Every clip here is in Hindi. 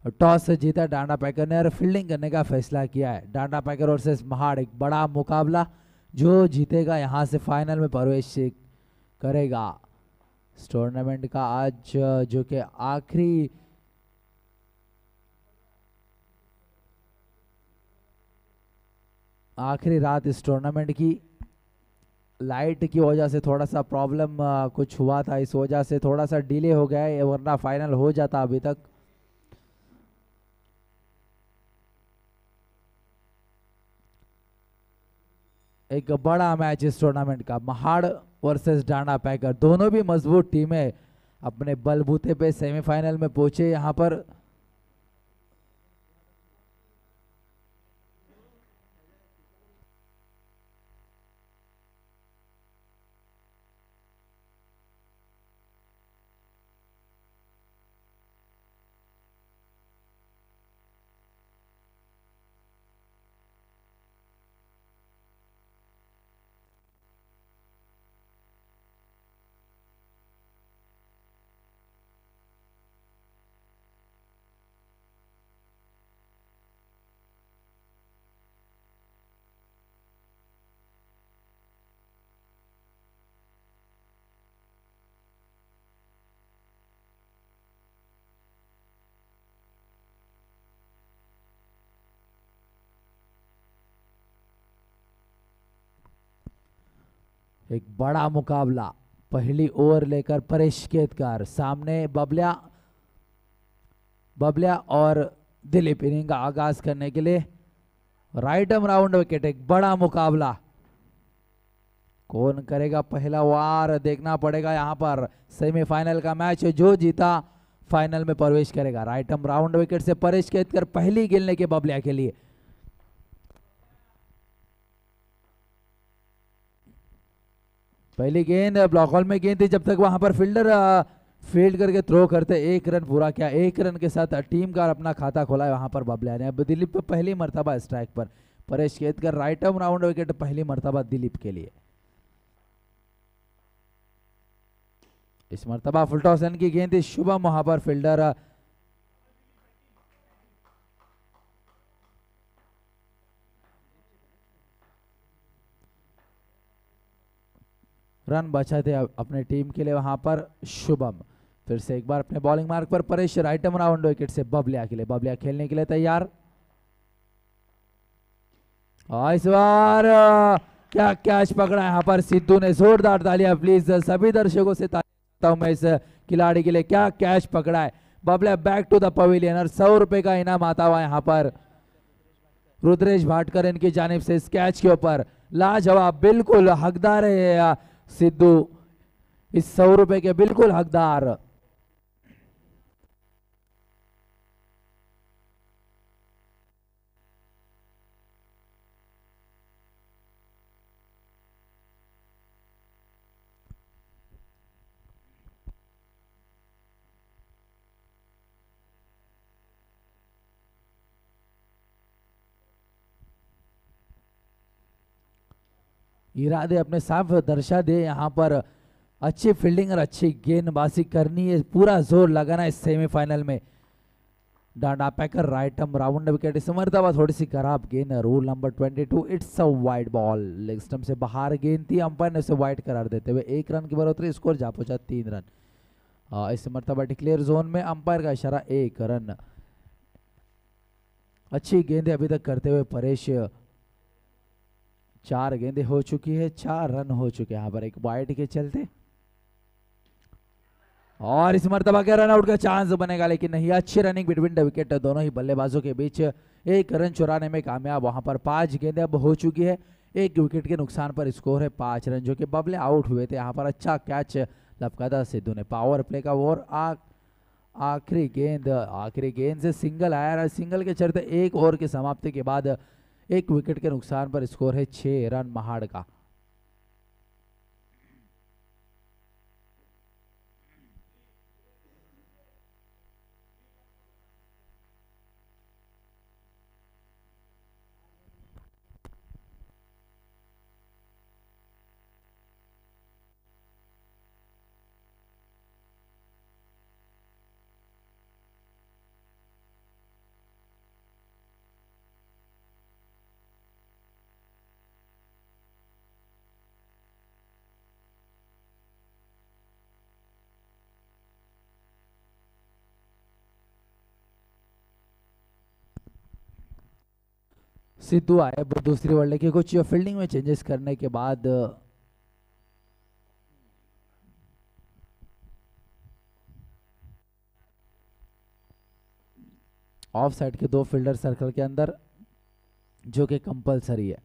टॉस से जीता डांडा पैकर ने और फील्डिंग करने का फैसला किया है। डांडा पैकर वर्सेस महाड़, एक बड़ा मुकाबला। जो जीतेगा यहां से फाइनल में प्रवेश करेगा इस टूर्नामेंट का। आज जो कि आखिरी रात इस टूर्नामेंट की। लाइट की वजह से थोड़ा सा प्रॉब्लम कुछ हुआ था, इस वजह से थोड़ा सा डिले हो गया है, वरना फाइनल हो जाता अभी तक। एक बड़ा मैच इस टूर्नामेंट का, महाड़ वर्सेस डांडा पैकर। दोनों भी मजबूत टीमें अपने बलबूते पे सेमीफाइनल में पहुंचे यहां पर। एक बड़ा मुकाबला, पहली ओवर लेकर परेश केतकर, सामने बबलिया और दिलीप। इनिंग का आगाज करने के लिए राइट आर्म राउंड विकेट। एक बड़ा मुकाबला, कौन करेगा पहला वार देखना पड़ेगा यहां पर। सेमीफाइनल का मैच है, जो जीता फाइनल में प्रवेश करेगा। राइट आर्म राउंड विकेट से परेश केतकर पहली गेंद के बबलिया के लिए। पहली गेंद ब्लॉक हॉल में गेंद थी, जब तक वहां पर फील्डर फील्ड करके थ्रो करते। एक रन पूरा किया, एक रन के साथ टीम का अपना खाता खोला है वहां पर बबलिया ने। अब दिलीप पे पहली मर्तबा स्ट्राइक पर Paresh Ketkar. Right arm round wicket पहली मर्तबा दिलीप के लिए। इस मर्तबा फुल टॉस की गेंद थी, शुभम वहां पर फील्डर रन बचाते अपने टीम के लिए वहां पर शुभम। फिर से एक बार अपने बॉलिंग मार्क पर Paresh. Right arm round wicket से बबलिया के लिए। बबलिया खेलने के लिए तैयार। और इस बार क्या कैच पकड़ा यहां पर सिद्धू ने। जोरदार तालियां प्लीज सभी दर्शकों से तालियां हूं मैं इस खिलाड़ी के लिए। क्या कैच पकड़ा है। बबलिया बैक टू द पवेलियन और 100 रुपए का इनाम आता हुआ यहां पर रुद्रेश भाटकर इनकी जानिब से इस कैच के ऊपर। लाजवाब, बिल्कुल हकदार है सिद्धू इस 100 रुपए के, बिल्कुल हकदार। इरादे अपने साफ दर्शा दे यहां पर। अच्छी फील्डिंग और अच्छी गेंदबाजी करनी है, पूरा जोर लगाना है सेमीफाइनल में। डांडा पैकर राइट आर्म राउंड विकेट। इस मर्तबा थोड़ी सी खराब गेंद, rule number 22, it's a wide ball. Leg stump से बाहर गेंद थी, अंपायर ने उसे वाइड करार देते हुए 1 रन की बढ़ोतरी, स्कोर जा पहुंचा 3 रन। इस मर्तबा डिक्लेयर जोन में, अंपायर का इशारा 1 रन। अच्छी गेंदें अभी तक करते हुए परेश। 4 गेंदें हो चुकी है, 4 रन हो चुके हैं यहाँ पर एक वाइड के चलते। और इस मर्तबा के रन आउट का चांस बनेगा, लेकिन नहीं। अच्छी रनिंग बिटवीन द विकेट दोनों ही बल्लेबाजों के बीच। 1 रन चुराने में कामयाब वहां पर। 5 गेंदें अब हो चुकी है, 1 विकेट के नुकसान पर स्कोर है 5 रन, जो कि बबले आउट हुए थे यहाँ पर। अच्छा कैच लपका था सिद्धू ने। पावर प्ले का ओवर। आखिरी गेंद से सिंगल आया। सिंगल के चलते 1 ओवर की समाप्ति के बाद 1 विकेट के नुकसान पर स्कोर है 6 रन महाड़ का। सिद्धू आए दूसरी ओवर लेके कुछ फील्डिंग में चेंजेस करने के बाद ऑफ साइड के 2 फील्डर सर्कल के अंदर, जो कि कंपलसरी है।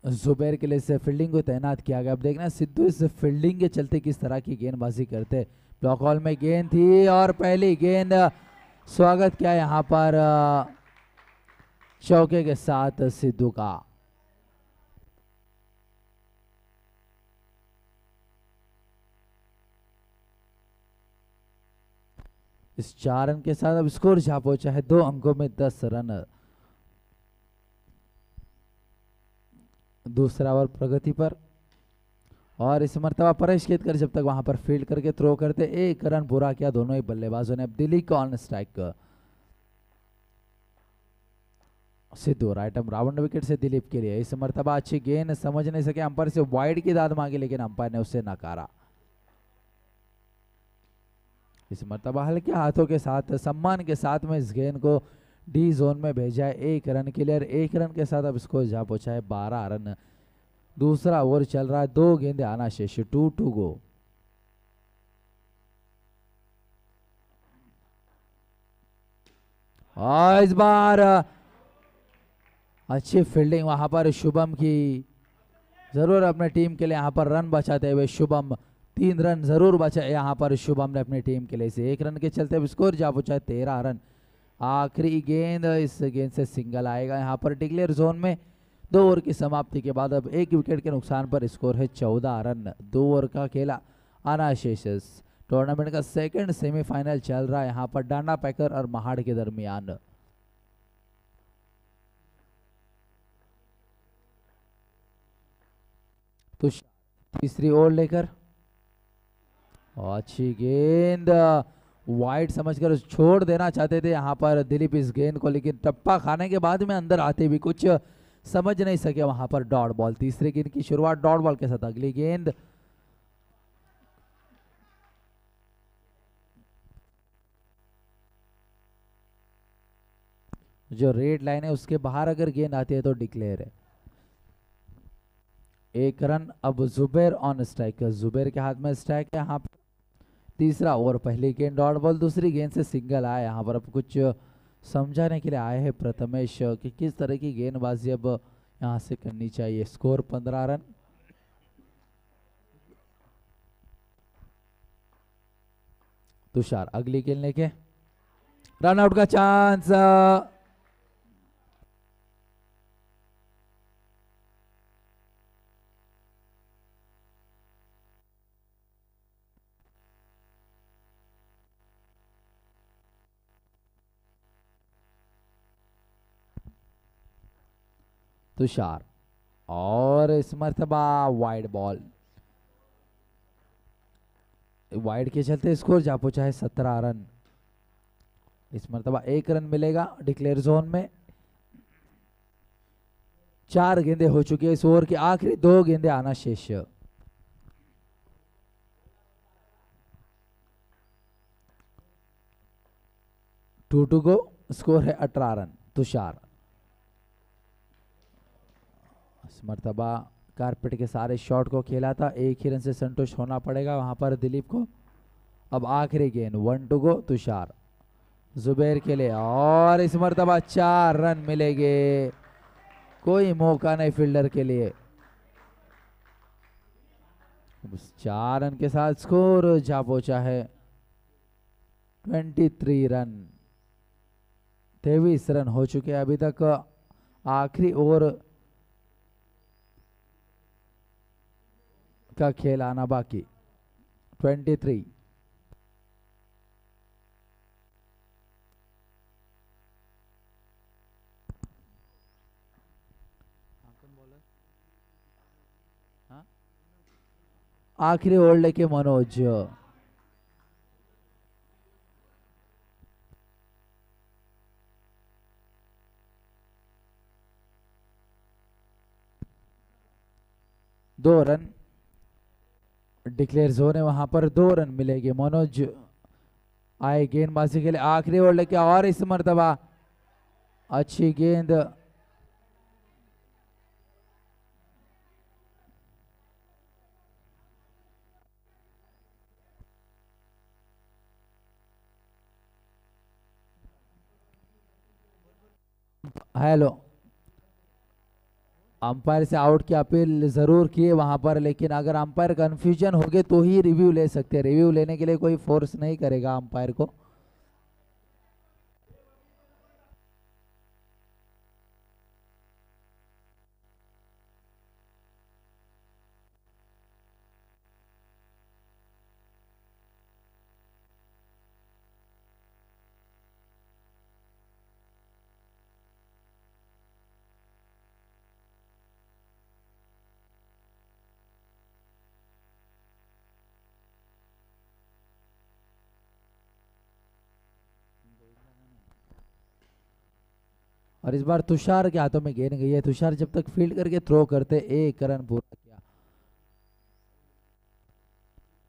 जुबैर के लिए इस फील्डिंग को तैनात किया गया। अब देखना सिद्धू इस फील्डिंग के चलते किस तरह की गेंदबाजी करते। ब्लॉक हॉल में गेंद थी और पहली गेंद स्वागत किया यहाँ पर चौके के साथ सिद्धू का। इस 4 रन के साथ अब स्कोर जहां पहुंचा है 2 अंकों में 10 रन। दूसरा ओवर प्रगति पर और इस मर्तबा परेश केतकर जब तक वहां पर फील्ड करके थ्रो करते 1 रन पूरा किया दोनों ही बल्लेबाजों ने। अब दिलीप को on strike. Sidhu right arm round wicket से दिलीप के लिए। इस मर्तबा अच्छी गेंद समझ नहीं सके, अंपायर से वाइड की दाद मांगी लेकिन अंपायर ने उसे नकारा। इस मर्तबा हल्के हाथों के साथ सम्मान के साथ में इस गेंद को डी जोन में भेजा है। 1 रन के लिए 1 रन के साथ अब स्कोर जा पहुंचा है 12 रन। दूसरा ओवर चल रहा है, 2 गेंदे आना शेष, 2 टू गो। और इस बार अच्छी फील्डिंग वहां पर शुभम की, जरूर अपने टीम के लिए यहां पर रन बचाते हुए शुभम 3 रन जरूर बचाए यहाँ पर शुभम ने अपनी टीम के लिए से। 1 रन के चलते अब स्कोर जा पहुंचा है 13 रन। आखिरी गेंद, इस गेंद से सिंगल आएगा यहाँ पर डिक्लेयर जोन में। 2 ओवर की समाप्ति के बाद अब 1 विकेट के नुकसान पर स्कोर है 14 रन। 2 ओवर का खेला आना शेष। टूर्नामेंट का सेकंड सेमीफाइनल चल रहा है यहाँ पर डांडा पैकर और महाड़ के दरमियान। तो तीसरी ओवर लेकर अच्छी गेंद वाइड समझकर छोड़ देना चाहते थे यहाँ पर दिलीप इस गेंद को, लेकिन टप्पा खाने के बाद में अंदर आते भी कुछ समझ नहीं सके वहां पर डॉट बॉल। तीसरे गेंद की शुरुआत डॉट बॉल के साथ। अगली गेंद जो रेड लाइन है उसके बाहर अगर गेंद आती है तो डिक्लेयर है। 1 रन। अब जुबैर ऑन स्ट्राइक। जुबैर के हाथ में स्ट्राइक है यहाँ पर। तीसरा ओवर, पहली गेंद डॉट बॉल, दूसरी गेंद से सिंगल आया। यहाँ पर अब कुछ समझाने के लिए आए हैं प्रथमेश कि किस तरह की गेंदबाजी अब यहाँ से करनी चाहिए। Score 15 run. तुषार अगली गेंद लेके रन आउट का चांस। तुषार और इस मर्तबा वाइड बॉल। वाइड के चलते स्कोर जा पहुंचा है 17 रन। इस मर्तबा 1 रन मिलेगा डिक्लेयर जोन में। 4 गेंदें हो चुकी है इस ओवर की, आखिरी 2 गेंदें आना शेष। To to go. स्कोर है 18 रन। तुषार इस मर्तबा कारपेट के सारे शॉट को खेला था, 1 ही रन से संतुष्ट होना पड़ेगा वहां पर दिलीप को। अब आखिरी गेंद 1 टू गो। तुषार जुबैर के लिए और इस मर्तबा 4 रन मिलेंगे। कोई मौका नहीं फील्डर के लिए। 4 रन के साथ स्कोर जा पहुंचा है 23 रन। 23 रन हो चुके हैं अभी तक। आखिरी ओवर का खेल आना बाकी। 23। आखिरी ओवर लेके मनोज। दो रन डिक्लेयर जोन है वहां पर, 2 रन मिलेंगे। मनोज आए गेंदबाजी के लिए आखिरी ओवर लेके और इस मर्तबा अच्छी गेंद, हेलो, अंपायर से आउट की अपील जरूर किए वहां पर, लेकिन अगर अंपायर कंफ्यूजन हो गए तो ही रिव्यू ले सकते हैं, रिव्यू लेने के लिए कोई फोर्स नहीं करेगा अंपायर को। और इस बार तुषार के हाथों में गेंद गई है, तुषार जब तक फील्ड करके थ्रो करते एक रन पूरा किया।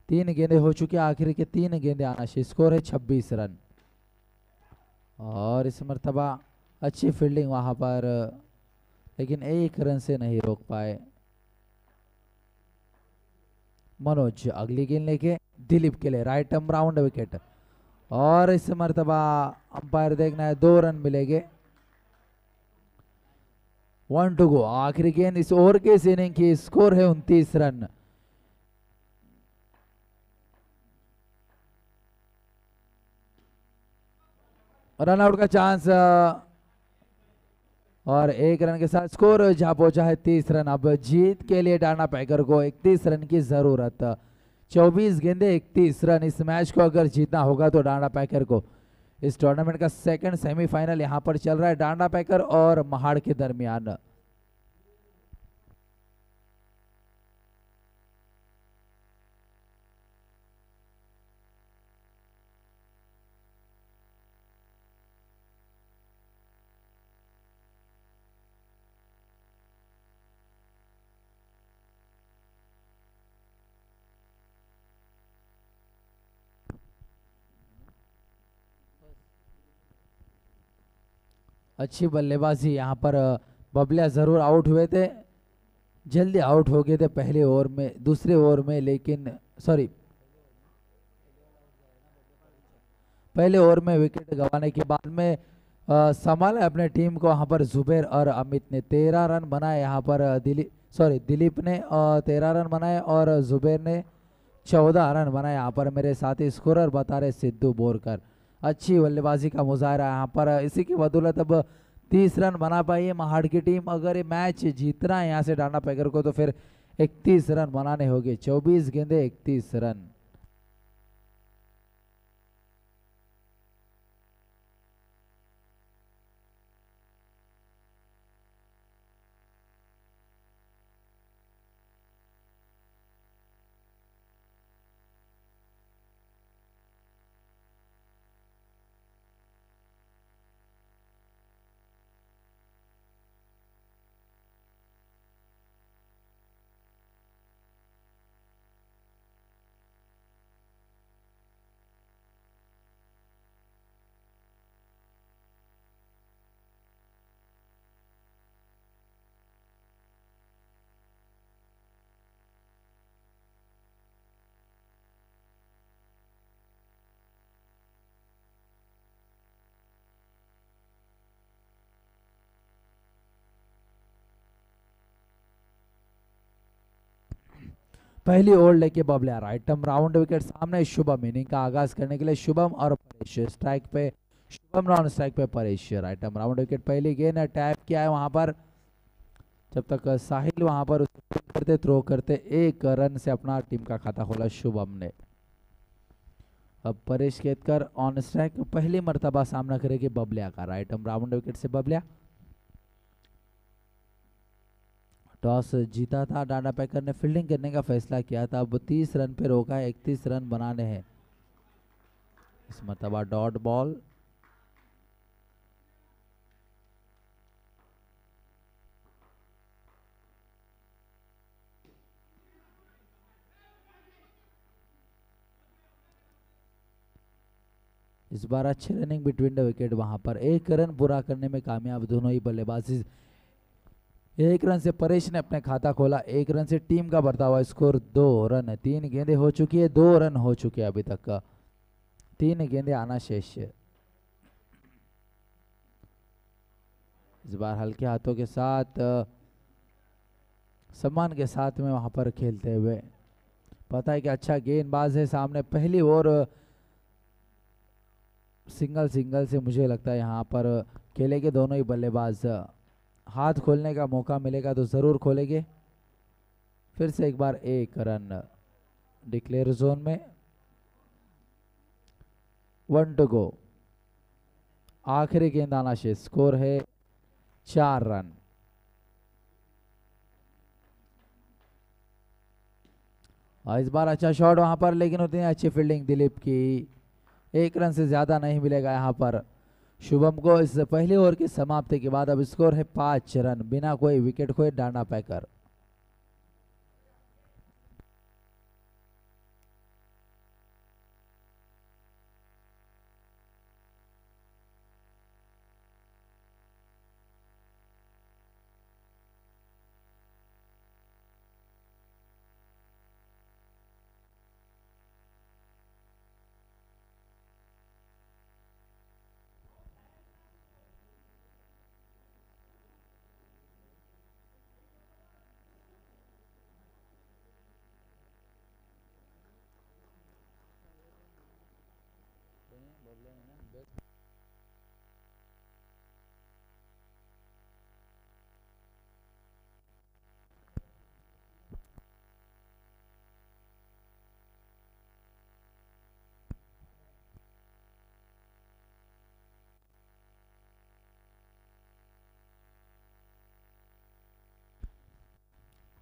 3 गेंदे हो चुके, आखिर के 3 गेंदे आना चाहिए, स्कोर है 26 रन। और इस मर्तबा अच्छी फील्डिंग वहां पर, लेकिन एक रन से नहीं रोक पाए। मनोज अगली गेंद लेके दिलीप के लिए राइट आर्म राउंड विकेट, और इस मर्तबा अंपायर देखना है 2 रन मिलेंगे। 1 टू गो, आखिरी गेंद इस ओवर के इस इनिंग की, स्कोर है 29 रन। रन आउट का चांस, और 1 रन के साथ स्कोर जहां पहुंचा है 30 रन। अब जीत के लिए डाना पैकर को 31 रन की जरूरत, 24 गेंदे 31 रन। इस मैच को अगर जीतना होगा तो डाना पैकर को। इस टूर्नामेंट का सेकंड सेमीफाइनल यहां पर चल रहा है, डांडा पैकर और महाड़ के दरमियान। अच्छी बल्लेबाजी यहाँ पर, बबलिया जरूर आउट हुए थे, जल्दी आउट हो गए थे पहले ओवर में, दूसरे ओवर में, लेकिन सॉरी पहले ओवर में विकेट गंवाने के बाद में संभाला अपने टीम को वहां पर जुबैर और अमित ने। 13 रन बनाए यहाँ पर, दिलीप ने 13 रन बनाए और जुबैर ने 14 रन बनाए। यहाँ पर मेरे साथी स्कोरर बता रहे सिद्धू बोरकर। अच्छी बल्लेबाजी का मुजाहरा यहाँ पर, इसी की बदौलत अब 30 रन बना पाई है महाड़ की टीम। अगर ये मैच जीतना है यहाँ से डाना पैगर को तो फिर 31 रन बनाने होंगे, 24 गेंदे 31 रन। पहली ओवर लेके बबलिया राइट आर्म राउंड विकेट सामने, शुभम इनिंग का आगाज करने के लिए शुभम और परेश स्ट्राइक पे, शुभम नॉन स्ट्राइक पे Paresh, right arm round wicket. पहली गेंद टैप किया है वहां पर, जब तक साहिल वहां पर करते थ्रो करते 1 रन से अपना टीम का खाता खोला शुभम ने। अब परेश केतकर ऑन स्ट्राइक, पहली मर्तबा सामना करेगी बबलिया का, राइट आर्म राउंड विकेट से बबलिया। टॉस जीता था, डांडा पैकर ने फील्डिंग करने का फैसला किया था। अब 30 रन पे रोका है, 31 रन बनाने हैं। इस मरतबा डॉट बॉल, इस बार अच्छी रनिंग बिटवीन द विकेट, वहां पर एक रन पूरा करने में कामयाब दोनों ही बल्लेबाजी। एक रन से परेश ने अपने खाता खोला, एक रन से टीम का बढ़ता हुआ स्कोर 2 रन। 3 गेंदें हो चुकी है, 2 रन हो चुके हैं अभी तक का, 3 गेंदें आना शेष है। इस बार हल्के हाथों के साथ सम्मान के साथ में वहां पर खेलते हुए, पता है कि अच्छा गेंदबाज है सामने, पहली ओवर सिंगल सिंगल से मुझे लगता है यहाँ पर खेलेंगे दोनों ही बल्लेबाज। हाथ खोलने का मौका मिलेगा तो ज़रूर खोलेंगे। फिर से एक बार 1 रन डिक्लेयर जोन में, 1 टू गो। आखिरी गेंद आना शेष, स्कोर है 4 रन। और इस बार अच्छा शॉट वहां पर, लेकिन उतनी अच्छी फील्डिंग दिलीप की, 1 रन से ज्यादा नहीं मिलेगा यहाँ पर शुभम को। इस पहली ओवर की समाप्ति के बाद अब स्कोर है 5 रन, बिना कोई विकेट खोए डांडा पैकर।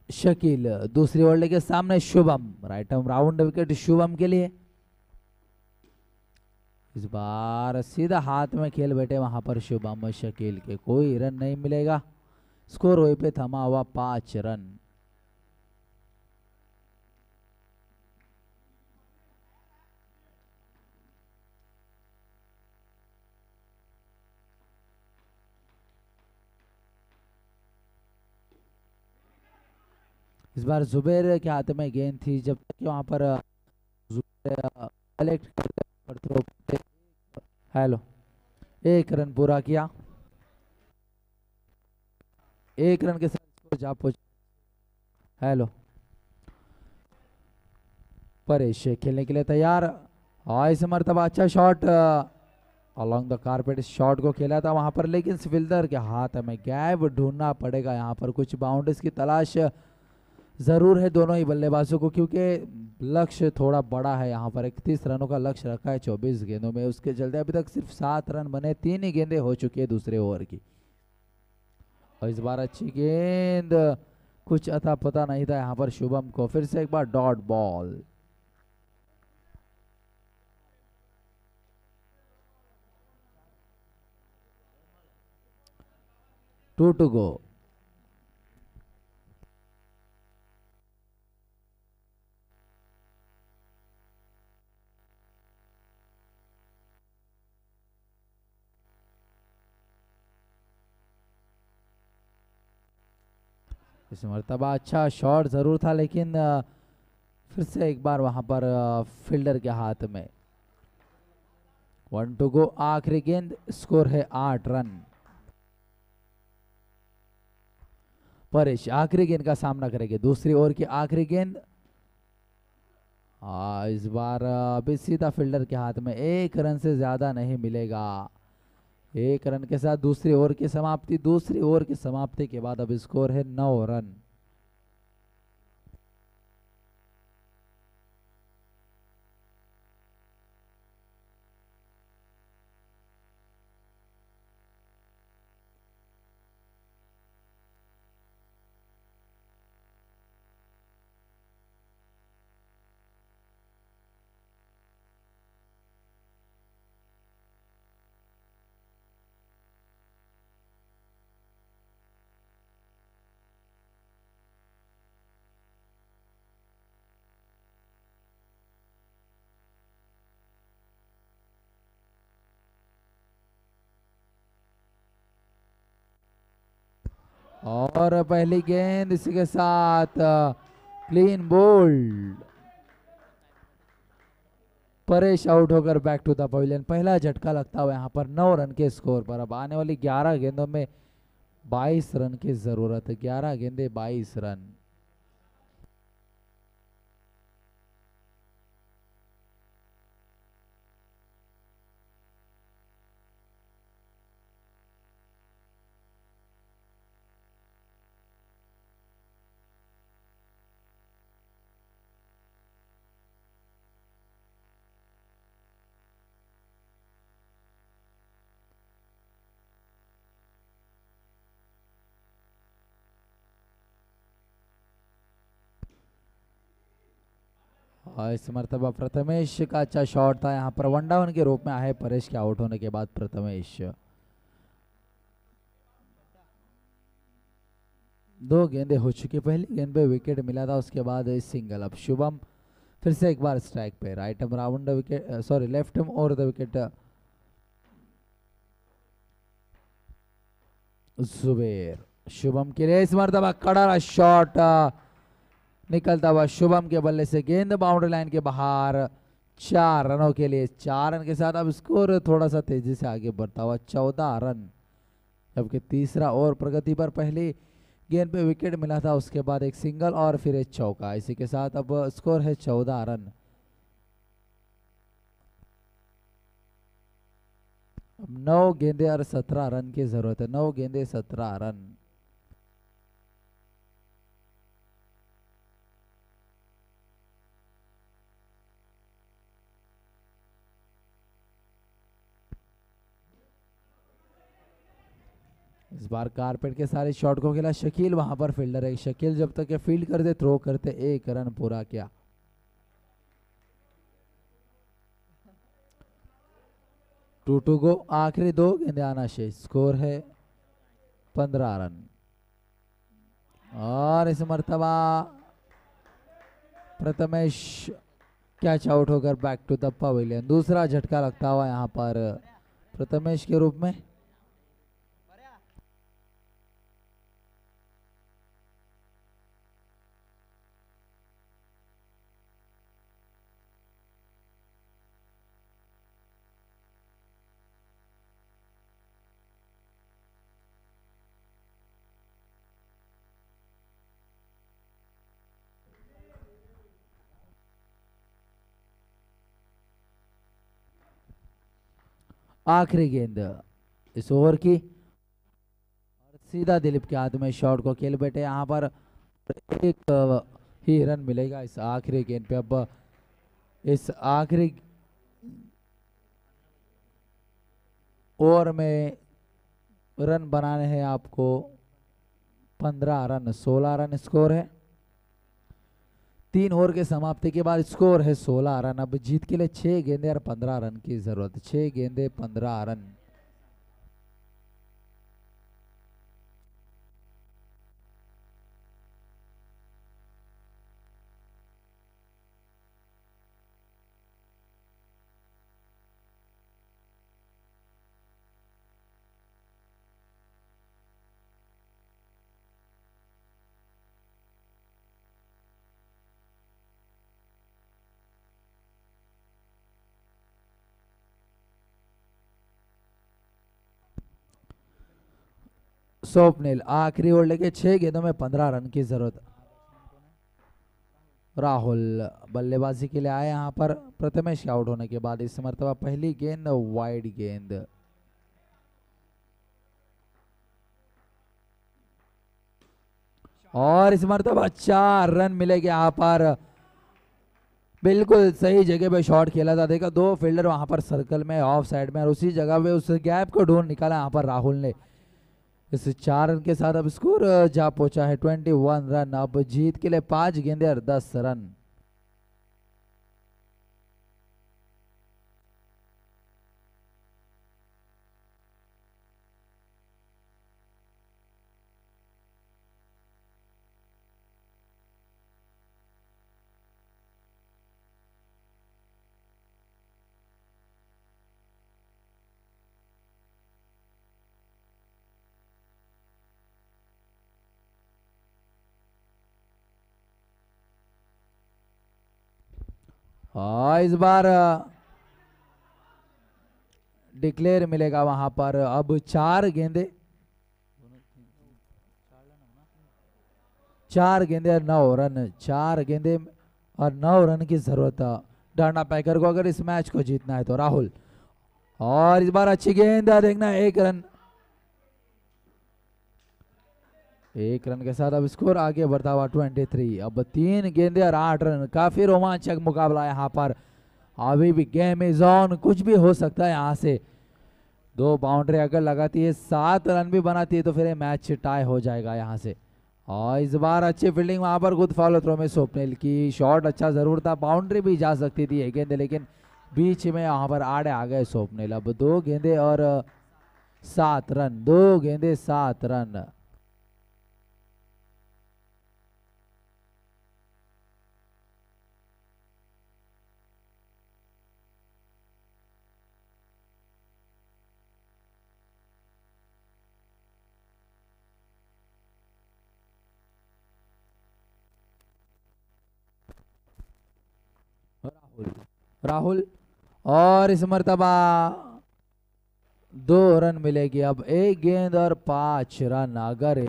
शकील दूसरी ओवर लेके सामने Shubham, right arm round wicket Shubham के लिए। इस बार सीधा हाथ में खेल बैठे वहां पर शुभम शकील के, कोई रन नहीं मिलेगा, स्कोर वहीं पे थमा हुआ 5 रन। इस बार जुबेर के हाथ में गेंद थी, जब तक वहां पर जुबेर कलेक्ट करते थ्रो करते। हेलो, 1 रन पूरा किया, 1 रन के साथ स्कोर जा पहुंच। हेलो, परेश खेलने के लिए तैयार, और इस मरतबा अच्छा shot along the carpet shot को खेला था वहां पर, लेकिन फील्डर के हाथ में गैप ढूंढना पड़ेगा यहाँ पर, कुछ बाउंड्रीज की तलाश जरूर है दोनों ही बल्लेबाजों को, क्योंकि लक्ष्य थोड़ा बड़ा है यहाँ पर। 31 रनों का लक्ष्य रखा है 24 गेंदों में, उसके चलते अभी तक सिर्फ 7 रन बने, 3 ही गेंदें हो चुकी है दूसरे ओवर की। और इस बार अच्छी गेंद, कुछ अता पता नहीं था यहाँ पर शुभम को, फिर से एक बार dot ball. Two to go. इस मरतबा अच्छा शॉट जरूर था, लेकिन फिर से एक बार वहां पर फील्डर के हाथ में। 1 टू गो, आखिरी गेंद, स्कोर है 8 रन। परेश आखिरी गेंद का सामना करेंगे, दूसरी ओवर की आखिरी गेंद। इस बार अभी सीधा फील्डर के हाथ में, 1 रन से ज्यादा नहीं मिलेगा। 1 रन के साथ दूसरी ओवर की समाप्ति, दूसरी ओवर की समाप्ति के बाद अब स्कोर है 9 रन। और पहली गेंद इसी के साथ क्लीन बोल्ड। परेश आउट होकर बैक टू द पवेलियन। पहला झटका लगता हुआ यहाँ पर 9 रन के स्कोर पर। अब आने वाली 11 गेंदों में 22 रन की जरूरत है। 11 गेंदे 22 रन। और इस मरतबा प्रथमेश का अच्छा शॉट था। यहाँ पर 1 डाउन के रूप में आए परेश के आउट होने के बाद प्रथमेश। 2 गेंदे हो चुकी। पहली गेंद पे विकेट मिला था, उसके बाद सिंगल। अब शुभम फिर से एक बार स्ट्राइक पे। Right arm round wicket, sorry left arm over the wicket. Zuber Shubham के लिए इस मरतबा कड़ा शॉट निकलता हुआ शुभम के बल्ले से। गेंद बाउंड्री लाइन के बाहर। 4 रनों के लिए। 4 रन के साथ अब स्कोर थोड़ा सा तेजी से आगे बढ़ता हुआ 14 रन। जबकि तीसरा ओवर प्रगति पर। पहली गेंद पे विकेट मिला था, उसके बाद एक सिंगल और फिर एक चौका। इसी के साथ अब स्कोर है 14 रन। अब 9 गेंदे और 17 रन की जरूरत है। 9 गेंदे 17 रन। इस बार कारपेट के सारे शॉट को खेला शकील। वहां पर फील्डर है शकील, जब तक ये फील्ड करते थ्रो करते 1 रन पूरा किया। Two to. आखिरी 2 गेंदे आना शेष। स्कोर है 15 रन। और इस मरतबा प्रथमेश कैच आउट होकर बैक टू द पवेलियन। दूसरा झटका लगता हुआ यहाँ पर प्रथमेश के रूप में। आखिरी गेंद इस ओवर की। और सीधा दिलीप के हाथ में शॉट को खेल बैठे यहाँ पर। एक ही रन मिलेगा इस आखिरी गेंद पे। अब इस आखिरी ओवर में रन बनाने हैं आपको 15 रन। 16 रन स्कोर है। 3 ओवर के समाप्ति के बाद स्कोर है 16 रन। अब जीत के लिए 6 गेंदे और 15 रन की जरूरत। 6 गेंदे 15 रन। स्वप्निल आखिरी ओवर लेके 6 गेंदों में 15 रन की जरूरत। राहुल बल्लेबाजी के लिए आए यहाँ पर प्रथमेश के आउट होने के बाद। इस मरतबा पहली गेंद वाइड गेंद। और इस मरतबा 4 रन मिलेंगे यहाँ पर। बिल्कुल सही जगह पे शॉट खेला था। देखा 2 फील्डर वहां पर सर्कल में ऑफ साइड में, और उसी जगह पे उस गैप को ढूंढ निकाला यहाँ पर राहुल ने। इस 4 रन के साथ अब स्कोर जा पहुंचा है 21 रन। अब जीत के लिए 5 गेंदे और 10 रन। इस बार डिक्लेयर मिलेगा वहां पर। अब 4 गेंदे, 4 गेंदे और 9 रन, 4 गेंदे और 9 रन की जरूरत है डांडा पैकर को अगर इस मैच को जीतना है तो। राहुल, और इस बार अच्छी गेंद देखना, 1 रन, 1 रन के साथ अब स्कोर आगे बढ़ता हुआ 23। अब 3 गेंदे और 8 रन, काफी रोमांचक मुकाबला यहाँ पर। अभी भी गेम इज ऑन, कुछ भी हो सकता है यहाँ से। 2 बाउंड्री अगर लगाती है, 7 रन भी बनाती है तो फिर ये मैच टाई हो जाएगा यहाँ से। और इस बार अच्छी फील्डिंग वहां पर, खुद फॉलो थ्रो में स्वप्निल की शॉट अच्छा जरूर था, बाउंड्री भी जा सकती थी ये गेंदे, लेकिन बीच में यहाँ पर आड़े आ गए स्वप्निल। अब 2 गेंदे और 7 रन, 2 गेंदे 7 रन। राहुल, राहुल, और इस मर्तबा 2 रन मिलेगी। अब 1 गेंद और 5 रन, अगर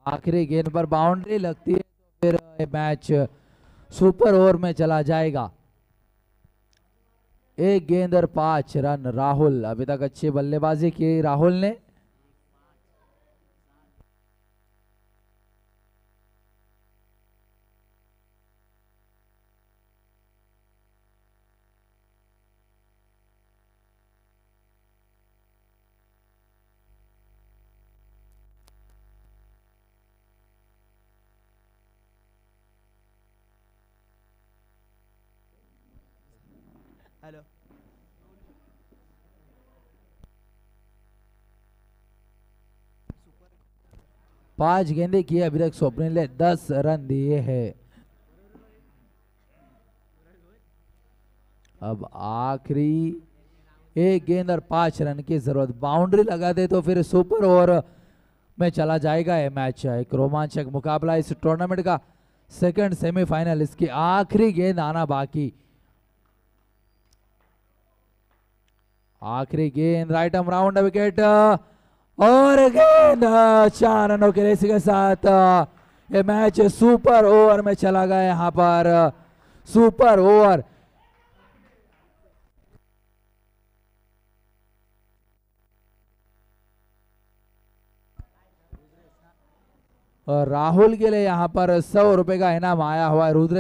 आखिरी गेंद पर बाउंड्री लगती है तो फिर ये मैच सुपर ओवर में चला जाएगा। 1 गेंद और 5 रन। राहुल, अभी तक अच्छी बल्लेबाजी की राहुल ने। हेलो। 5 गेंदे किए अभी तक स्वप्निल ने, 10 रन दिए हैं। अब आखिरी 1 गेंद और 5 रन की जरूरत, बाउंड्री लगा दे तो फिर सुपर ओवर में चला जाएगा ये मैच। एक रोमांचक मुकाबला इस टूर्नामेंट का, सेकंड सेमीफाइनल, इसकी आखिरी गेंद आना बाकी। आखिरी गेंद, राइट आर्म राउंड विकेट, और गेंद 4 रनों के रेस के साथ ये मैच सुपर ओवर में चला गया। यहाँ पर सुपर ओवर, और राहुल के लिए यहाँ पर 100 रुपए का इनाम आया हुआ है। रुद्रेश